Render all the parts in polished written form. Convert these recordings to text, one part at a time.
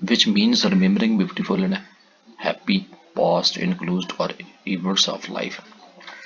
which means remembering beautiful and happy past includes or events of life।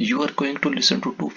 You are going to listen to two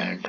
and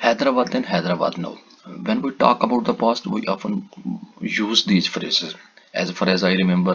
Hyderabad and Hyderabad now. When we talk about the past, we often use these phrases. As far as I remember,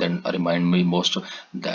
then remind me most, the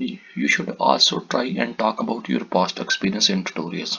You should also try and talk about your past experience in tutorials।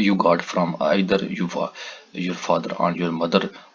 you got from either your father or your mother,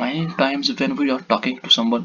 Many times when we are talking to someone,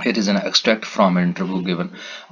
It is an extract from an interview given,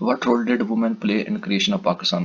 What role did women play in creation of Pakistan?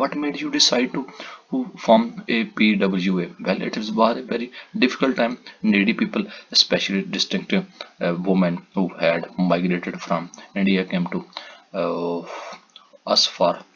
What made you decide to form a PWA? Well, it was a very difficult time. Needy people, especially distinct women who had migrated from India, came to uh, us for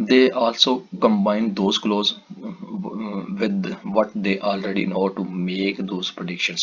They also combine those clause with what they already know to make those predictions,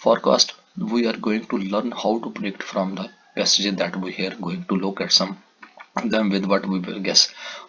forecast, we are going to learn how to predict from the passages that we are going to look at some them with what we will guess।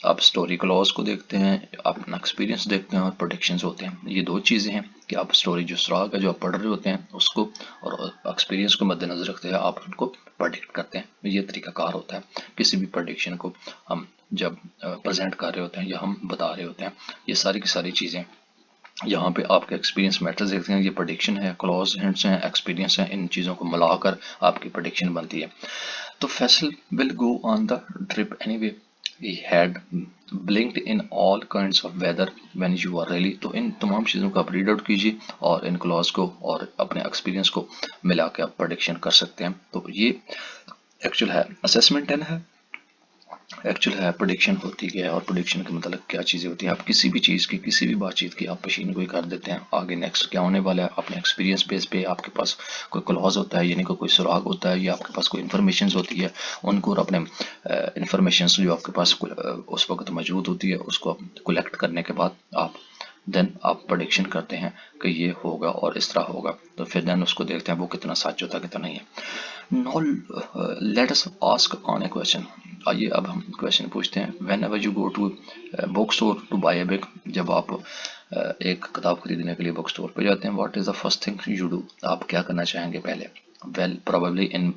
آپ story close کو دیکھتے ہیں، آپ اپنا experience دیکھتے ہیں، اور productions ہوتے ہیں. یہ دو چیزیں ہیں کہ آپ اسٹوری جو سراغ ہے جو آپ پڑھ رہے ہوتے ہیں اس کو اور ایکسپیرینس کو مد نظر رکھتے ہیں آپ ان کو پرڈکٹ کرتے ہیں. یہ طریقہ کار ہوتا ہے کسی بھی پرڈکشن کو ہم جب پریزنٹ کر رہے ہوتے ہیں یا ہم بتا رہے ہوتے ہیں. یہ ساری کی ساری چیزیں یہاں پہ آپ کے ایکسپیرینس میٹرز دیکھتے ہیں. یہ پریڈکشن ہے، کلوز ہنٹس ہیں، ایکسپیرینس ہیں، ان چیزوں کو ملا کر آپ کی پریڈکشن بنتی ہے. تو Faisal will go on the trip anyway. He had blinked in all kinds of weather when you are really. تو ان تمام چیزوں کو آپ ریڈ آؤٹ کیجیے اور ان کلاس کو اور اپنے ایکسپیرینس کو ملا کے آپ پریڈکشن کر سکتے ہیں. تو یہ ایکچوئل ہے اسیسمنٹ ہے، ایکچوئل ہے پریڈکشن ہوتی ہے. اور پریڈکشن کے متعلق کیا چیزیں ہوتی ہیں، آپ کسی بھی چیز کی کسی بھی بات چیت کی آپ مشین کوئی کر دیتے ہیں. آگے نیکسٹ کیا ہونے والا ہے اپنے ایکسپیرینس بیس پہ آپ کے پاس کوئی کلوز ہوتا ہے یعنی کہ کوئی سراغ ہوتا ہے یا آپ کے پاس کوئی انفارمیشنز ہوتی ہے ان کو اور اپنے انفارمیشنز جو آپ کے پاس اس وقت موجود ہوتی ہے اس کو کلیکٹ کرنے کے بعد آپ پریڈکشن کرتے ہیں کہ یہ ہوگا اور اس طرح ہوگا. تو پھر دین اس کو دیکھتے ہیں وہ کتنا سچ ہوتا ہے کتنا نہیں ہے. Now let us ask on a question. آئیے اب ہم کویشچن پوچھتے ہیں. Whenever you go to book store to buy a book, جب آپ ایک کتاب خریدنے کے لیے بک اسٹور پہ جاتے ہیں, what is the first thing you do? آپ کیا کرنا چاہیں گے پہلے؟ Well, probably in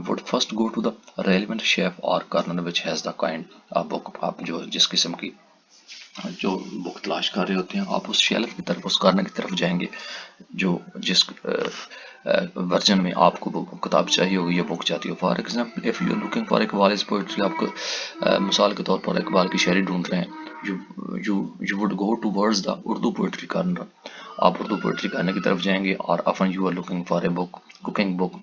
would first go to the relevant shelf or corner which has the kind of book. آپ جو جس قسم کی جو بک تلاش کر رہے ہوتے ہیں آپ اس شیلف کی طرف اس کارنر کی طرف جائیں گے جو جس ورژن میں آپ کو کتاب چاہیے ہوگی یا بک چاہتی ہو. For example if you are looking for Iqbal's poetry, آپ کو مثال کے طور پر اقبال کی شاعری ڈھونڈ رہے ہیں, you would go towards the Urdu poetry corner. آپ اردو پوئٹری کارنر کی طرف جائیں گے. اور often you are looking for a book, cooking book,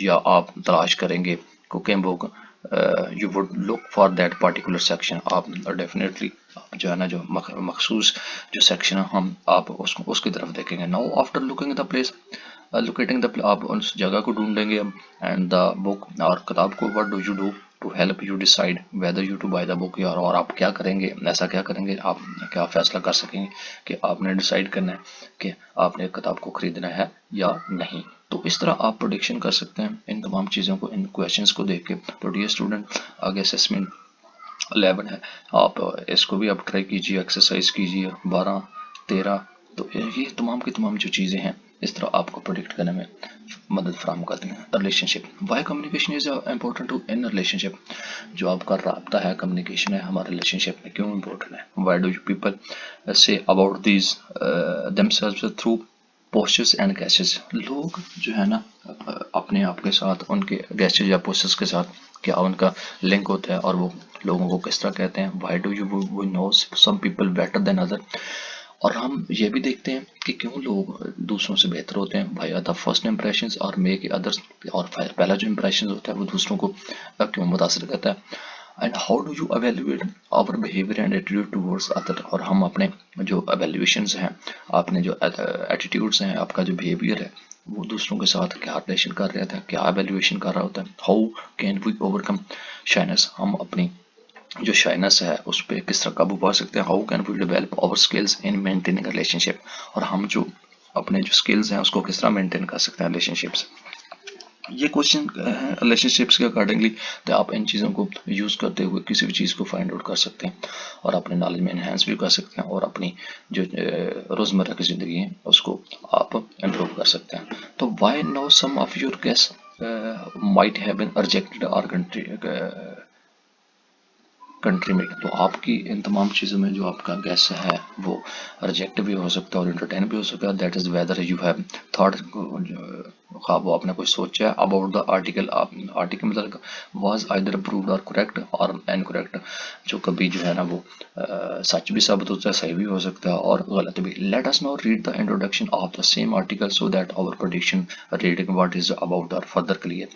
یا آپ تلاش کریں گے cooking book. You would look for that particular section. آپ definitely جو ہے نا جو مخصوص جو سیکشن ہے ہم آپ اس کی طرف دیکھیں گے. Now after looking at the place, locating the آپ اس جگہ کو ڈھونڈیں گے and the book اور کتاب کو. What do you do to help you decide whether you to buy the book? اور آپ کیا کریں گے, ایسا کیا کریں گے, آپ کیا فیصلہ کر سکیں گے کہ آپ نے ڈیسائیڈ کرنا ہے کہ آپ نے کتاب کو خریدنا ہے یا نہیں. تو اس طرح آپ پریڈکشن کر سکتے ہیں ان تمام چیزوں کو, ان کویشچنس کو دیکھ کے. تو ڈیئر اسٹوڈنٹ, آگے اسیسمنٹ 11 ہے, آپ اس کو بھی آپ ٹرائی کیجیے, ایکسرسائز کیجیے 12 13. تو یہ تمام کی تمام جو چیزیں ہیں اس طرح آپ کو پریڈکٹ کرنے میں مدد فراہم کرتی ہیں. Relationship, why communication is important to in relationship. جو آپ کا رابطہ ہے, کمیونیکیشن ہے ہمارے ریلیشن شپ میں کیوں امپورٹنٹ ہے. Why do you people say about these themselves through postures and gestures. لوگ جو ہے نا اپنے آپ کے ساتھ ان کے گیسچر یا پوسچرز کے ساتھ کیا ان کا لنک ہوتا ہے اور وہ لوگوں کو کس طرح کہتے ہیں. Why do you we know some people better than other. اور ہم یہ بھی دیکھتے ہیں کہ کیوں لوگ دوسروں سے بہتر ہوتے ہیں. بھائی دا فرسٹ امپریشنز اور میک ادرس, اور پہلا جو امپریشن ہوتا ہے وہ دوسروں کو کیوں متاثر کرتا ہے. And how do you evaluate our behaviour and attitude towards other. اور ہم اپنے جو ایویلویشنز ہیں, اپنے جو ایٹیٹیوڈز ہیں, آپ کا جو بیہیویئر ہے وہ دوسروں کے ساتھ کیا ریلیشن کر رہا تھا, کیا ایویلویشن کر رہا ہوتا ہے. How can we overcome shyness. ہم اپنی جو شائنس ہے اس پہ کس طرح قابو پا سکتے ہیں. How can we develop our skills in maintaining relationship. اور ہم جو اپنے جو اسکلز ہیں اس کو کس طرح مینٹین کر سکتے ہیں ریلیشن شپس. یہ کوشچن ہے ریلیشن شپس کے اکارڈنگلی. تو آپ ان چیزوں کو یوز کرتے ہوئے کسی بھی چیز کو فائنڈ آؤٹ کر سکتے ہیں اور اپنے نالج میں انہینس بھی کر سکتے ہیں اور اپنی جو روزمرہ کی زندگی ہے اس کو آپ امپروو کر سکتے ہیں. تو why know some of your guess might have been rejected اور کنٹری میں. تو آپ کی ان تمام چیزوں میں جو آپ کا گیس ہے وہ ریجیکٹ بھی ہو سکتا ہے اور انٹرٹین بھی ہو سکتا ہے. That is whether you have thought, خواب وہ آپ نے کوئی سوچا ہے اباؤٹ دا آرٹیکل. آرٹیکل مطلب واز آئیدر اپرووڈ اور کریکٹ اور انکریکٹ. جو کبھی جو ہے نا وہ سچ بھی ثابت ہوتا ہے, صحیح بھی ہو سکتا ہے اور غلط بھی. Let us now read the introduction of the same article so that our prediction reading what is about are further clear.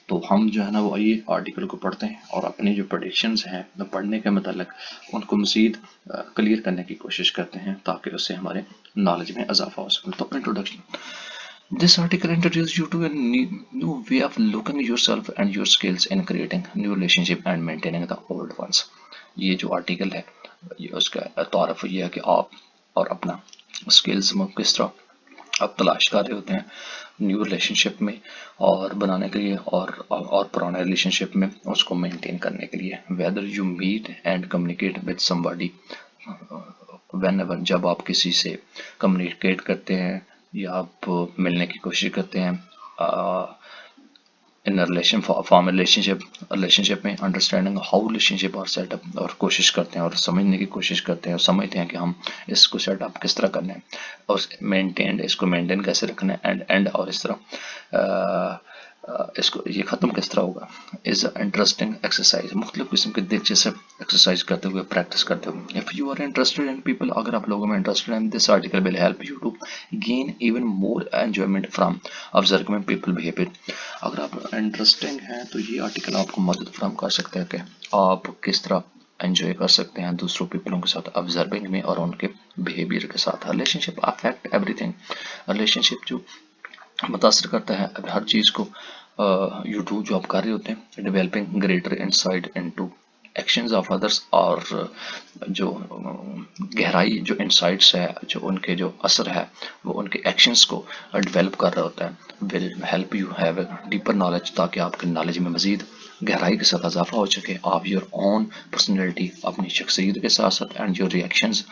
تو ہم جو ہے نا وہ آئیے آرٹیکل کو پڑھتے ہیں اور اپنی جو پریڈکشنز ہیں پڑھنے کے متعلق ان کو مزید کلیئر کرنے کی کوشش کرتے ہیں تاکہ اس سے ہمارے نالج میں اضافہ ہو سکے. تو introduction. This article introduces you to a new way of looking at yourself and your skills in creating new relationship and maintaining the old ones. یہ جو آرٹیکل ہے اس کا تعارف یہ ہے کہ آپ اور اپنا اسکلز میں کس طرح آپ تلاش کر رہے ہوتے ہیں نیو ریلیشن شپ میں اور بنانے کے لیے اور پرانے ریلیشن شپ میں اس کو مینٹین کرنے کے لیے. Whether you meet and communicate with some body, when ever جب آپ کسی سے کمیونیکیٹ کرتے ہیں یا آپ ملنے کی کوشش کرتے ہیں ان ریلیشن شپ میں، understanding how relationship are set up, اور کوشش کرتے ہیں اور سمجھنے کی کوشش کرتے ہیں اور سمجھتے ہیں کہ ہم اس کو سیٹ اپ کس طرح کرنا ہے اور اس کو مینٹین کیسے رکھنا ہے اینڈ اور اس طرح اس کو یہ ختم کس طرح ہوگا. از انٹرسٹنگ ایکسرسائز، مختلف قسم کے دلچسپ ایکسرسائز کرتے ہوئے پریکٹس کرتے ہوئے. If you are interested in people, اگر آپ لوگوں میں انٹرسٹڈ ہیں، this article will help you to gain even more enjoyment from observing people behaviour. اگر آپ انٹرسٹنگ ہیں تو یہ آرٹیکل آپ کو مدد فراہم کر سکتا ہے کہ آپ کس طرح انجوائے کر سکتے ہیں دوسروں پیپلوں کے ساتھ observing میں اور ان کے بیہیویئر کے ساتھ. ریلیشن شپ افیکٹ ایوری تھنگ، ریلیشن شپ جو متاثر کرتا ہے ہر چیز کو. یو ٹو جو آپ کر رہے ہوتے ہیں، developing greater insight into actions of others, اور جو گہرائی جو انسائٹس ہے، جو ان کے جو اثر ہے وہ ان کے ایکشنز کو ڈیولپ کر رہا ہوتا ہے. ول help you have a deeper knowledge, تاکہ آپ کے نالج میں مزید گہرائی کے ساتھ اضافہ ہو سکے. آپ یور اون پرسنالٹی، اپنی شخصیت کے ساتھ ساتھ، and your reactions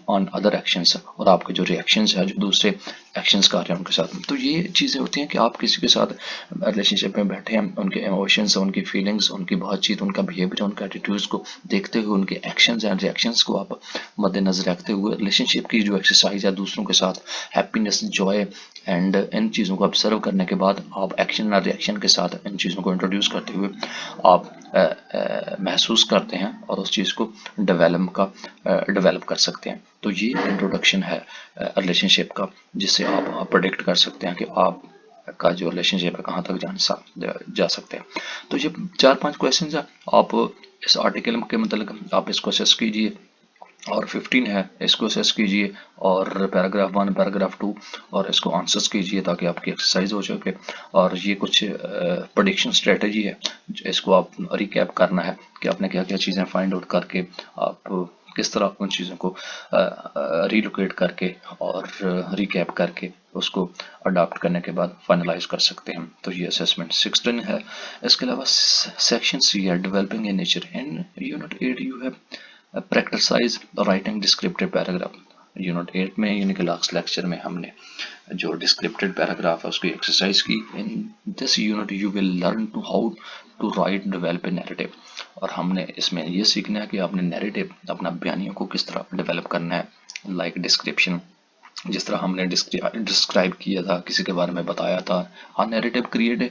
on other actions, اور آپ کے جو ریئیکشنز ہیں جو دوسرے ایکشنز کر رہے ہیں ان کے ساتھ. تو یہ چیزیں ہوتی ہیں کہ آپ کسی کے ساتھ ریلیشن شپ میں بیٹھے ہیں، ان کے ایموشنز، ان کی فیلنگز، ان کی بات چیت، ان کا بیہیویئر، ان کے ایٹیٹیوڈز کو دیکھتے ہوئے، ان کے ایکشنز اینڈ ریئیکشنز کو آپ مد نظر رکھتے ہوئے ریلیشن شپ کی جو ایکسرسائز ہے دوسروں کے ساتھ ہیپینس، جوائے اینڈ ان چیزوں کو آبزرو کرنے کے بعد آپ ایکشن اور ریئیکشن کے ساتھ ان چیزوں کو انٹروڈیوس کرتے ہوئے آپ محسوس کرتے ہیں اور اس چیز کو ڈیولپ کر سکتے ہیں. تو یہ انٹروڈکشن ہے ریلیشن شپ کا، جس سے آپ پریڈکٹ کر سکتے ہیں کہ آپ کا جو ریلیشن شپ ہے کہاں تک جا سکتے ہیں. تو یہ 4-5 کویشچنز ہیں، آپ اس آرٹیکل کے متعلق آپ اس کو اسیس کیجئے، اور 15 ہے اس کو اسیس کیجئے، اور پیراگراف 1 پیراگراف 2 اور اس کو آنسرز کیجئے تاکہ آپ کی ایکسرسائز ہو سکے. اور یہ کچھ پریڈکشن اسٹریٹجی ہے، اس کو آپ ریکیپ کرنا ہے کہ آپ نے کیا کیا چیزیں فائنڈ آؤٹ کر کے آپ کس طرح ان چیزوں کو ریلوکیٹ کر کے اور ریکیپ کر کے اس کو اڈاپٹ کرنے کے بعد فائنلائز کر سکتے ہیں. تو یہ اسیسمنٹ 16 ہے. اس کے علاوہ سیکشن سی ہے developing a nature. In unit 8 you ہے پریکٹسائز رائٹنگ ڈسکرپٹیو پیراگراف. یونٹ 8 میں یعنی کہ لاسٹ لیکچر میں ہم نے جو ڈسکرپٹیو پیراگراف ہے اس کی ایکسرسائز کی. In this unit you will learn to how to write develop a narrative. اور ہم نے اس میں یہ سیکھنا ہے کہ اپنے نیریٹو، اپنا بیانیوں کو کس طرح ڈیولپ کرنا ہے. لائک ڈسکرپشن، جس طرح ہم نے ڈسکرائب کیا تھا، کسی کے بارے میں بتایا تھا. Narrative create a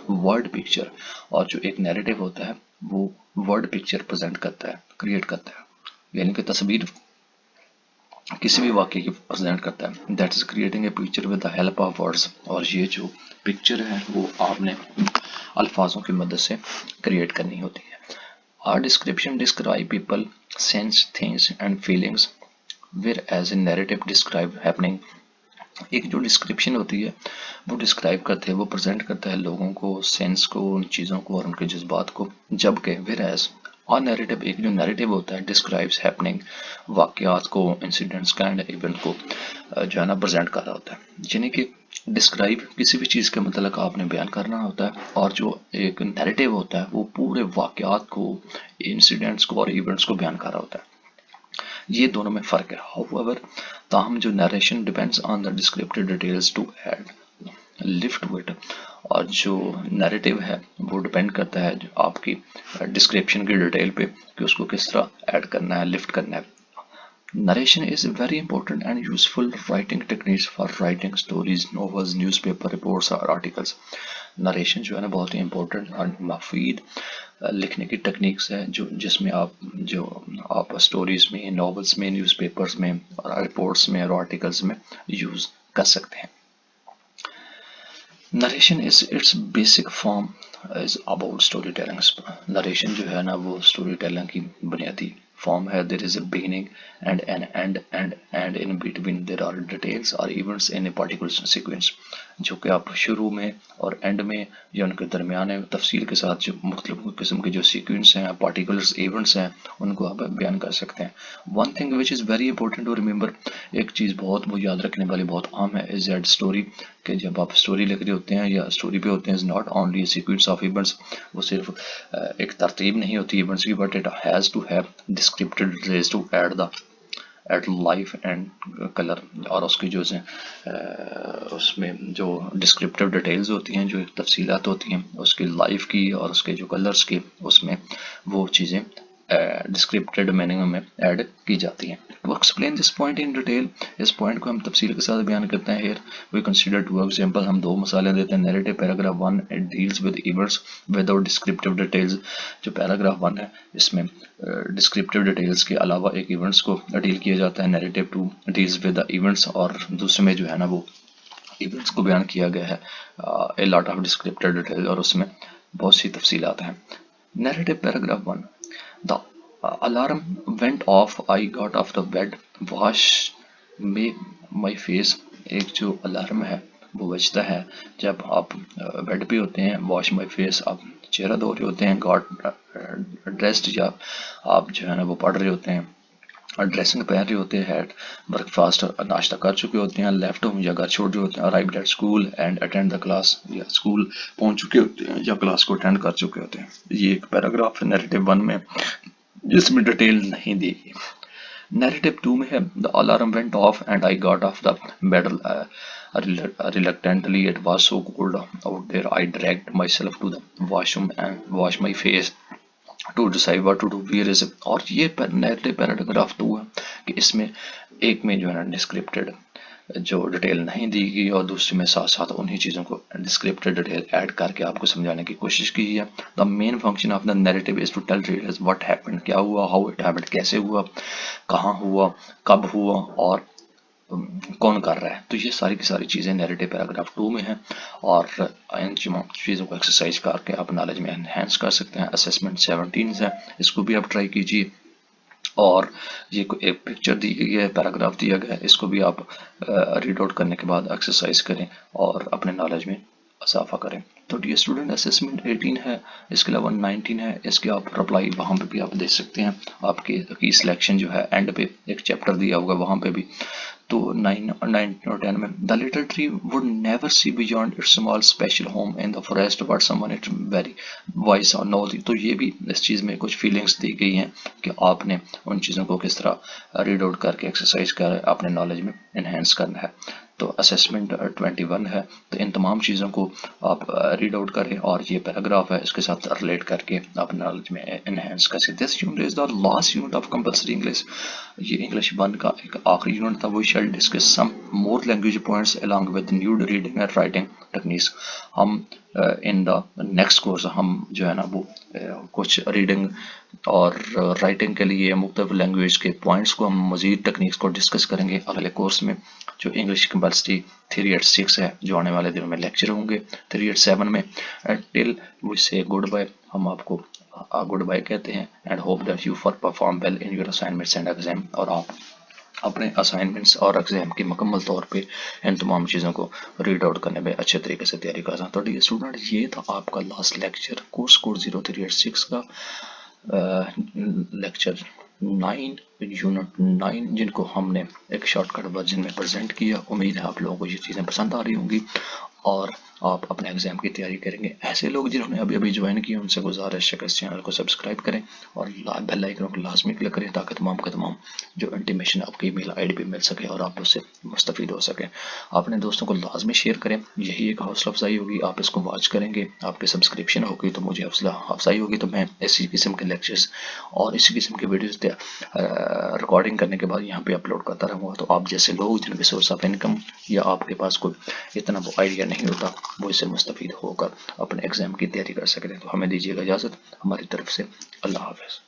word picture, اور جو ایک نیریٹو ہوتا ہے وہ ورڈ پکچر پریزنٹ کرتا ہے، کریٹ کرتا ہے، یعنی کہ تصویر کسی بھی واقعے کی پریزنٹ کرتا ہے. That is creating a picture with the help of words. اور یہ جو پکچر ہے وہ آپ نے الفاظوں کی مدد سے کریٹ کرنی ہوتی ہے. Our description describe people, sense, things and feelings, whereas a narrative describe happening. ایک جو ڈسکرپشن ہوتی ہے وہ ڈسکرائب کرتے ہیں، وہ پریزنٹ کرتا ہے لوگوں کو، سینس کو، ان چیزوں کو اور ان کے جذبات کو. جبکہ whereas نیریٹو، ایک جو نیریٹو ہوتا ہے ڈسکرائبس ہیپننگ، واقعات کو، انسیڈنٹس کا اینڈ ایونٹ کو جو ہے نا پریزنٹ کر رہا ہوتا ہے. یعنی کہ ڈسکرائب کسی بھی چیز کے متعلق آپ نے بیان کرنا ہوتا ہے، اور جو ایک نیریٹو ہوتا ہے وہ پورے واقعات کو، انسیڈنٹس کو اور ایونٹس کو بیان کر رہا ہوتا ہے. یہ دونوں میں فرق ہے. however تاہم جو narration depends on the descriptive details to add lift with, اور جو نیریٹو ہے وہ ڈیپینڈ کرتا ہے آپ کی ڈسکرپشن کی ڈیٹیل پہ کہ اس کو کس طرح ایڈ کرنا ہے، لفٹ کرنا ہے. Narration is a very important and useful writing techniques for writing stories, novels, newspaper reports اور articles. نریشن جو ہے نا بہت ہی امپورٹنٹ اور مفید لکھنے کی ٹیکنیکس ہے، جس میں آپ اسٹوریز میں، ناولس میں، نیوز پیپرز میں، رپورٹس میں اور آرٹیکلز میں یوز کر سکتے ہیں. Narration is its basic form is about story telling. Narration جو ہے نا وہ اسٹوری ٹیلنگ کی بنیادی فارم ہے. There is a beginning and in between there are details or events in a particular sequence. جو کہ آپ شروع میں اور اینڈ میں یا ان کے درمیان تفصیل کے ساتھ جو مختلف قسم کے جو سیکوینس ہیں، پارٹیکولرز ایونٹس ہیں، ان کو آپ بیان کر سکتے ہیں۔ One thing which is very important to remember, ایک چیز بہت وہ یاد رکھنے والی بہت عام ہے، از دیٹ اسٹوری، کہ جب آپ اسٹوری لکھ رہے ہوتے ہیں یا اسٹوری پہ ہوتے ہیں، is not only a sequence of events, وہ صرف ایک ترتیب نہیں ہوتی ایونٹس کی، but it has to have descriptive details to add life and colour, اور اس کی جو اس میں جو ڈسکرپٹیو ڈیٹیلز ہوتی ہیں، جو تفصیلات ہوتی ہیں اس کی لائف کی اور اس کے جو کلرز کی، اس میں وہ چیزیں ڈسکرپٹیڈ میننگ میں ایڈ کی جاتی ہیں۔ To explain this point in detail, اس پوائنٹ کو ہم تفصیل کے ساتھ بیان کرتے ہیں۔ Here we consider two example, ہم دو مثالیں دیتے ہیں۔ Narrative paragraph 1 it deals with events without descriptive details, جو پیراگراف 1 ہے اس میں ڈسکرپٹیو ڈیٹیلز کے علاوہ ایک ایونٹس کو ڈیل کیا جاتا ہے۔ نیریٹو 2 ڈیلز ود ایونٹس، اور دوسرے میں جو ہے نا وہ ایونٹس کو بیان کیا گیا ہے a lot of descriptive detail, اور اس میں بہت سی تفصیلات ہیں۔ Narrative paragraph 1، the alarm went off, I got off the bed, wash my face, ایک جو الارم ہے وہ بجتا ہے جب آپ بیڈ پہ ہوتے ہیں، واش مائی فیس آپ چہرہ دھو رہے ہوتے ہیں، گاٹ ڈریسڈ یا آپ جو ہے نا وہ پڑھ رہے ہوتے ہیں، ڈریسنگ پہن رہے ہوتے ہیں، ہیڈ بریک فاسٹ ناشتہ کر چکے ہوتے ہیں، لیفٹ ہوم یا گھر چھوڑ رہے ہوتے ہیں، arrived at school and attend the class, یا اسکول پہنچ چکے ہوتے ہیں یا کلاس کو اٹینڈ کر چکے ہوتے ہیں۔ یہ ایک پیراگراف ہے نیریٹو 1 میں جس میں ڈیٹیل نہیں دی گئی۔ نیریٹو 2 میں ہے، the alarm went off and I got off the bed reluctantly, it was so cold out there, I dragged myself to the washroom and washed my face to decide what to do, where is it۔ اور یہ narrative paragraph 2 ہے کہ اس میں ایک میں جو ہے نا ڈسکرپٹیڈ جو ڈیٹیل نہیں دی گئی، اور دوسرے میں ساتھ ساتھ انہی چیزوں کو ڈسکرپٹیڈ ڈیٹیل ایڈ کر کے آپ کو سمجھانے کی کوشش کی ہے۔ The main function of the narrative is to tell readers what happened, کیا ہوا، ہاؤ اٹ ہیپنڈ، کیسے ہوا، کہاں ہوا، کب ہوا، اور کون کر رہا ہے۔ تو یہ ساری کی ساری چیزیں نیریٹو پیراگراف 2 میں ہیں، اور ان چیزوں کو ایکسرسائز کر کے آپ نالج میں انہینس کر سکتے ہیں۔ اسیسمنٹ 17 ہے، اس کو بھی آپ ٹرائی کیجیے، اور یہ ایک پکچر دی گئی ہے، پیراگراف دیا گیا ہے، اس کو بھی آپ ریڈ آؤٹ کرنے کے بعد ایکسرسائز کریں اور اپنے نالج میں اضافہ کریں۔ تو ڈیئر اسٹوڈنٹ، اسیسمنٹ 18 ہے، اس کے علاوہ 19 ہے، اس کے آپ رپلائی وہاں پہ بھی آپ دے سکتے ہیں۔ آپ کی سلیکشن جو ہے اینڈ پہ ایک چیپٹر دیا ہوگا وہاں پہ بھی۔ تو 9 اور 10 میں، the little tree would never see beyond its small special home in the forest but someone it very wise owl knew, تو یہ بھی اس چیز میں کچھ فیلنگس دی گئی ہیں کہ آپ نے ان چیزوں کو کس طرح ریڈ آؤٹ کر کے ایکسرسائز کر اپنے نالج میں انہینس کرنا ہے۔ تو اسیسمنٹ 21 ہے، تو ان تمام چیزوں کو آپ ریڈ آؤٹ کریں، اور یہ پیراگراف ہے اس کے ساتھ ریلیٹ کر کے اپنے نالج میں انہینس کر سکتے۔ This unit is the last unit of compulsory English, یہ انگلش 1 کا ایک آخری یونٹ تھا۔ We shall discuss some more language points along with new reading and writing techniques۔ ہم ان دا نیکسٹ کورس ہم جو ہے نا وہ کچھ ریڈنگ اور رائٹنگ کے لیے مختلف لینگویج کے پوائنٹس کو، ہم مزید ٹیکنیکس کو ڈسکس کریں گے اگلے کورس میں، جو انگلش کمپلسری 386 ہے، جو آنے والے دنوں میں لیکچر ہوں گے 387 میں۔ ٹل وی سے گڈ بائی، ہم آپ کو گڈ بائی کہتے ہیں، and hope that you for perform well in your assignments and exam, اور آپ اپنے اسائنمنٹس اور ایگزام کی مکمل طور پہ ان تمام چیزوں کو ریڈ آؤٹ کرنے میں اچھے طریقے سے تیاری کر سکیں۔ تو ڈیئر اسٹوڈنٹ، یہ تھا آپ کا لاسٹ لیکچر کورس کوڈ 0386 کا لیکچر 9 یونٹ 9، جن کو ہم نے ایک شارٹ کٹ ورژن میں پریزنٹ کیا۔ امید ہے آپ لوگوں کو یہ چیزیں پسند آ رہی ہوں گی اور آپ اپنے ایگزام کی تیاری کریں گے۔ ایسے لوگ جنہوں نے ابھی جوائن کیا ان سے گزارش ہے کہ اس چینل کو سبسکرائب کریں اور بیل آئیکن کو لازمی کلک کریں، تاکہ تمام کے تمام جو انٹیمیشن آپ کی ای میل آئی ڈی پہ مل سکے اور آپ اس سے مستفید ہو سکیں۔ اپنے دوستوں کو لازمی شیئر کریں، یہی ایک حوصلہ افزائی ہوگی۔ آپ اس کو واچ کریں گے، آپ کی سبسکرپشن ہوگی تو مجھے حوصلہ افزائی ہوگی، تو میں اسی قسم کے لیکچرز اور اسی قسم کے ویڈیوز ریکارڈنگ کرنے کے بعد یہاں پہ اپلوڈ کرتا رہوں گا۔ تو آپ جیسے لوگ جن کے سورس آف انکم یا آپ کے پاس کوئی اتنا وہ آئیڈیا نہیں ہوتا، وہ اس سے مستفید ہو کر اپنے ایگزام کی تیاری کر سکتے ہیں۔ تو ہمیں دیجیے گا اجازت، ہماری طرف سے اللہ حافظ۔